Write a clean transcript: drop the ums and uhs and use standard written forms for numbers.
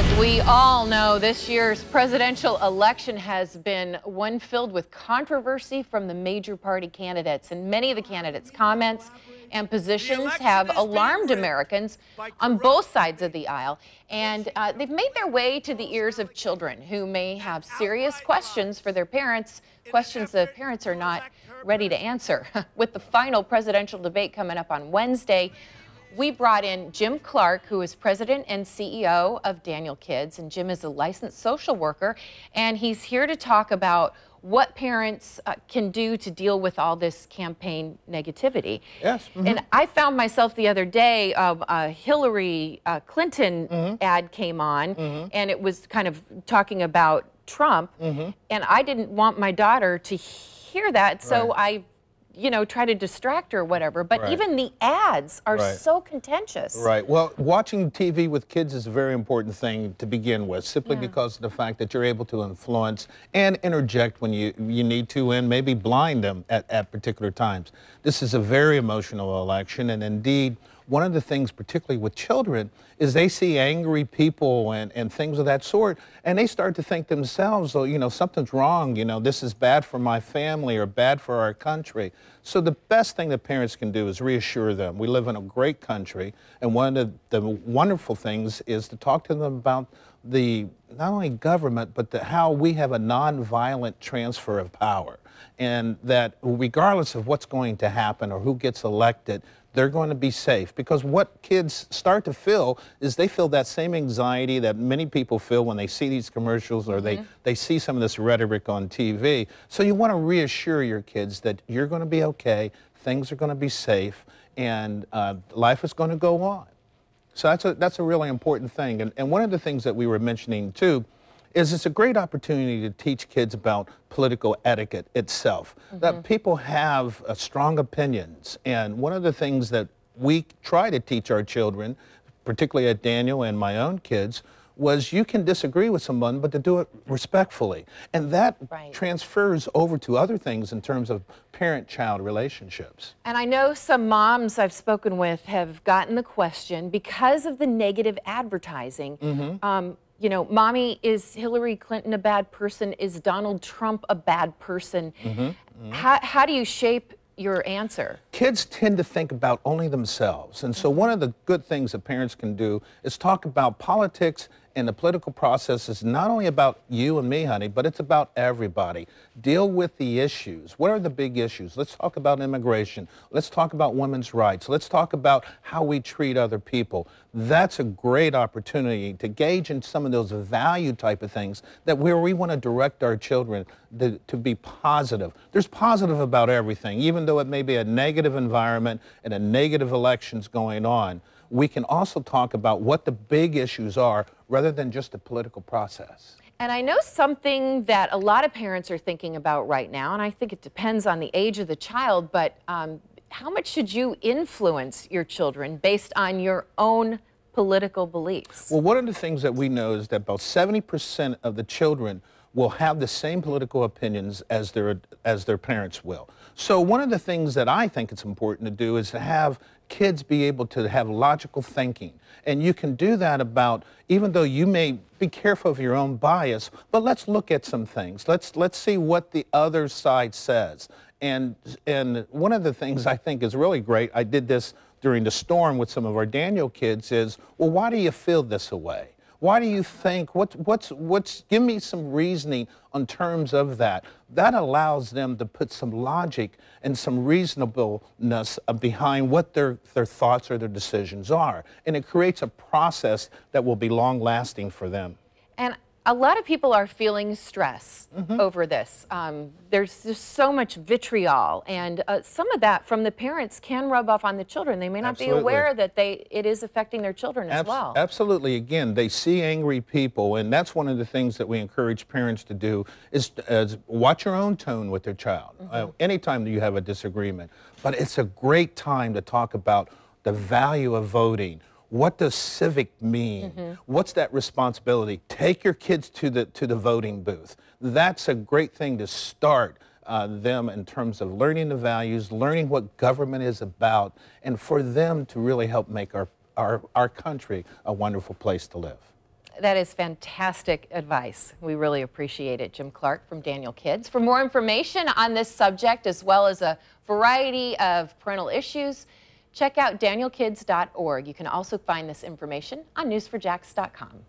As we all know, this year's presidential election has been one filled with controversy from the major party candidates. And many of the candidates' comments and positions have alarmed Americans on both sides of the aisle. And they've made their way to the ears of children who may have serious questions for their parents, questions the parents are not ready to answer. With the final presidential debate coming up on Wednesday, we brought in Jim Clark, who is president and CEO of Daniel Kids, and Jim is a licensed social worker, and he's here to talk about what parents can do to deal with all this campaign negativity. Yes. Mm-hmm. And I found myself the other day, a Hillary Clinton ad came on, and it was kind of talking about Trump, and I didn't want my daughter to hear that, so I try to distract her or whatever. But even the ads are so contentious. Right. Well, watching TV with kids is a very important thing to begin with, simply because of the fact that you're able to influence and interject when you need to, and maybe blind them at particular times. This is a very emotional election, and indeed, one of the things, particularly with children, is they see angry people and things of that sort, and they start to think themselves, oh, something's wrong, this is bad for my family or bad for our country. So the best thing that parents can do is reassure them. We live in a great country, and one of the wonderful things is to talk to them about not only government, but how we have a nonviolent transfer of power, and that regardless of what's going to happen or who gets elected, they're going to be safe. Because what kids start to feel is they feel that same anxiety that many people feel when they see these commercials or they see some of this rhetoric on TV. So you want to reassure your kids that you're going to be okay, things are going to be safe, and life is going to go on. So that's a really important thing. And one of the things that we were mentioning too is it's a great opportunity to teach kids about political etiquette itself, that people have strong opinions. And one of the things that we try to teach our children, particularly at Daniel and my own kids, was you can disagree with someone, but to do it respectfully. And that transfers over to other things in terms of parent-child relationships. And I know some moms I've spoken with have gotten the question, because of the negative advertising, Mommy, is Hillary Clinton a bad person? Is Donald Trump a bad person? How do you shape your answer? Kids tend to think about only themselves. And so one of the good things that parents can do is talk about politics, and the political process is not only about you and me, honey, but it's about everybody. Deal with the issues. What are the big issues? Let's talk about immigration. Let's talk about women's rights. Let's talk about how we treat other people. That's a great opportunity to gauge in some of those value type of things where we want to direct our children to be positive. There's positive about everything, even though it may be a negative environment and a negative elections going on. We can also talk about what the big issues are rather than just the political process. And I know something that a lot of parents are thinking about right now, and I think it depends on the age of the child, but how much should you influence your children based on your own political beliefs? Well, one of the things that we know is that about 70% of the children will have the same political opinions as their parents will. So one of the things that I think it's important to do is to have kids be able to have logical thinking. And you can do that even though you may be careful of your own bias, but let's look at some things. Let's see what the other side says. And one of the things I think is really great, I did this during the storm with some of our Daniel kids, is, well, why do you feel this way? Why do you think, give me some reasoning on terms of that. That allows them to put some logic and some reasonableness behind what their thoughts or their decisions are. And it creates a process that will be long lasting for them. And a lot of people are feeling stress over this. There's just so much vitriol, and some of that from the parents can rub off on the children. They may not be aware that it is affecting their children as well. Absolutely. Again, they see angry people, and that's one of the things that we encourage parents to do is watch your own tone with their child anytime that you have a disagreement. But it's a great time to talk about the value of voting. What does civic mean? What's that responsibility? Take your kids to the voting booth. That's a great thing to start them in terms of learning the values, learning what government is about, and for them to really help make our country a wonderful place to live. That is fantastic advice. We really appreciate it. Jim Clark from Daniel Kids. For more information on this subject, as well as a variety of parental issues, check out danielkids.org. You can also find this information on news4jax.com.